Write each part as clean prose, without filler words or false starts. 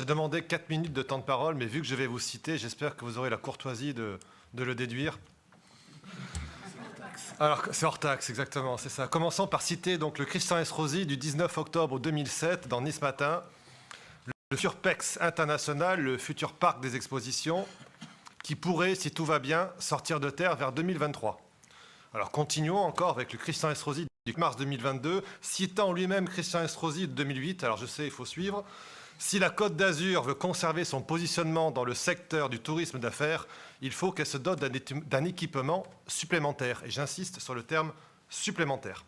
J'ai demandé 4 minutes de temps de parole, mais vu que je vais vous citer, j'espère que vous aurez la courtoisie de le déduire. Alors, c'est hors taxe, exactement, c'est ça. Commençons par citer donc le Christian Estrosi du 19 octobre 2007 dans Nice Matin. Le Surpex International, le futur parc des expositions, qui pourrait, si tout va bien, sortir de terre vers 2023. Alors, continuons encore avec le Christian Estrosi du mars 2022, citant lui-même Christian Estrosi de 2008. Alors, je sais, il faut suivre. Si la Côte d'Azur veut conserver son positionnement dans le secteur du tourisme d'affaires, il faut qu'elle se dote d'un équipement supplémentaire. Et j'insiste sur le terme supplémentaire.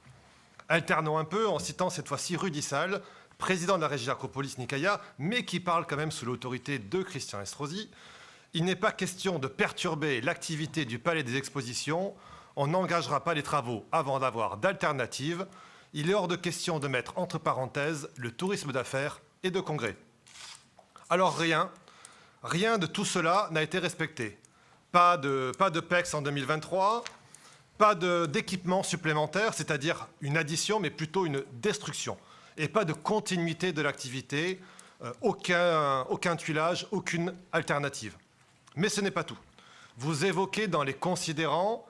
Alternons un peu en citant cette fois-ci Rudy Sall, président de la régie Acropolis-Nicaïa, mais qui parle quand même sous l'autorité de Christian Estrosi. Il n'est pas question de perturber l'activité du Palais des Expositions. On n'engagera pas les travaux avant d'avoir d'alternatives. Il est hors de question de mettre entre parenthèses le tourisme d'affaires et de congrès. Alors rien de tout cela n'a été respecté. Pas de PEX en 2023, pas d'équipement supplémentaire, c'est-à-dire une addition, mais plutôt une destruction. Et pas de continuité de l'activité, aucun tuilage, aucune alternative. Mais ce n'est pas tout. Vous évoquez dans les considérants,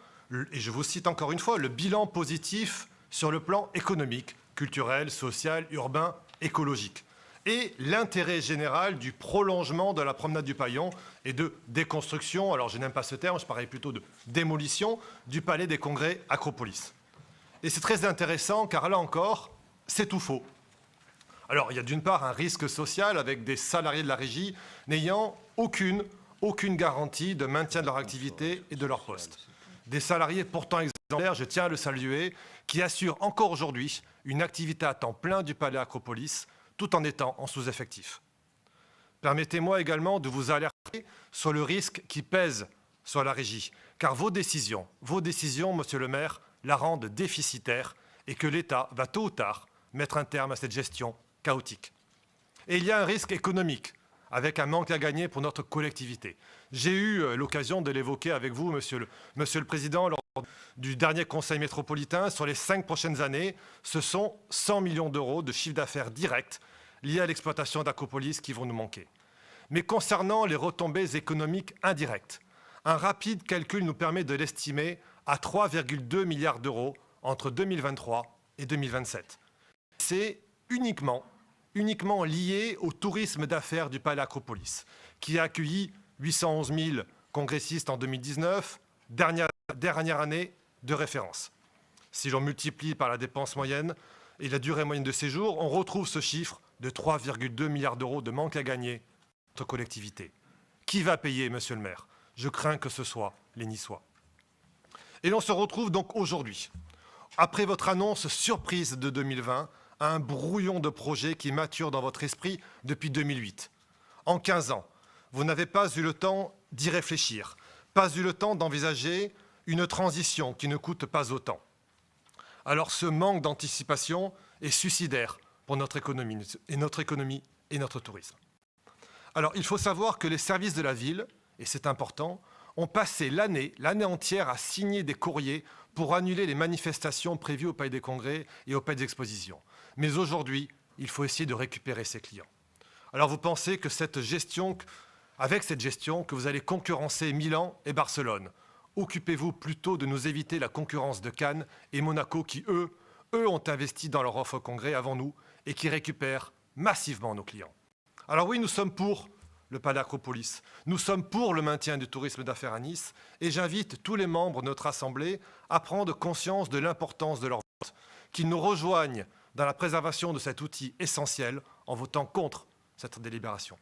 et je vous cite encore une fois, le bilan positif sur le plan économique, culturel, social, urbain, écologique, et l'intérêt général du prolongement de la promenade du Paillon et de déconstruction, alors je n'aime pas ce terme, je parlais plutôt de démolition, du Palais des Congrès Acropolis. Et c'est très intéressant car là encore, c'est tout faux. Alors il y a d'une part un risque social avec des salariés de la régie n'ayant aucune garantie de maintien de leur activité et de leur poste. Des salariés pourtant exemplaires, je tiens à le saluer, qui assurent encore aujourd'hui une activité à temps plein du Palais Acropolis, tout en étant en sous-effectif. Permettez-moi également de vous alerter sur le risque qui pèse sur la régie, car vos décisions, monsieur le maire, la rendent déficitaire et que l'État va tôt ou tard mettre un terme à cette gestion chaotique. Et il y a un risque économique, avec un manque à gagner pour notre collectivité. J'ai eu l'occasion de l'évoquer avec vous, monsieur le Président, lors du dernier Conseil métropolitain. Sur les 5 prochaines années, ce sont 100 millions d'euros de chiffre d'affaires direct liés à l'exploitation d'Acropolis qui vont nous manquer. Mais concernant les retombées économiques indirectes, un rapide calcul nous permet de l'estimer à 3,2 milliards d'euros entre 2023 et 2027. C'est uniquement lié au tourisme d'affaires du Palais Acropolis, qui a accueilli 811 000 congressistes en 2019, dernière année de référence. Si l'on multiplie par la dépense moyenne et la durée moyenne de séjour, on retrouve ce chiffre de 3,2 milliards d'euros de manque à gagner pour notre collectivité. Qui va payer, monsieur le maire? Je crains que ce soit les Niçois. Et l'on se retrouve donc aujourd'hui, après votre annonce surprise de 2020, un brouillon de projets qui mature dans votre esprit depuis 2008. En 15 ans, vous n'avez pas eu le temps d'y réfléchir, pas eu le temps d'envisager une transition qui ne coûte pas autant. Alors ce manque d'anticipation est suicidaire pour notre économie et notre tourisme. Alors il faut savoir que les services de la ville, et c'est important, ont passé l'année entière à signer des courriers pour annuler les manifestations prévues au Palais des Congrès et au Palais des Expositions. Mais aujourd'hui, il faut essayer de récupérer ses clients. Alors vous pensez que avec cette gestion, que vous allez concurrencer Milan et Barcelone. Occupez-vous plutôt de nous éviter la concurrence de Cannes et Monaco qui, eux, ont investi dans leur offre congrès avant nous et qui récupèrent massivement nos clients. Alors oui, nous sommes pour le Palais Acropolis. Nous sommes pour le maintien du tourisme d'affaires à Nice et j'invite tous les membres de notre Assemblée à prendre conscience de l'importance de leur vote, qu'ils nous rejoignent dans la préservation de cet outil essentiel en votant contre cette délibération.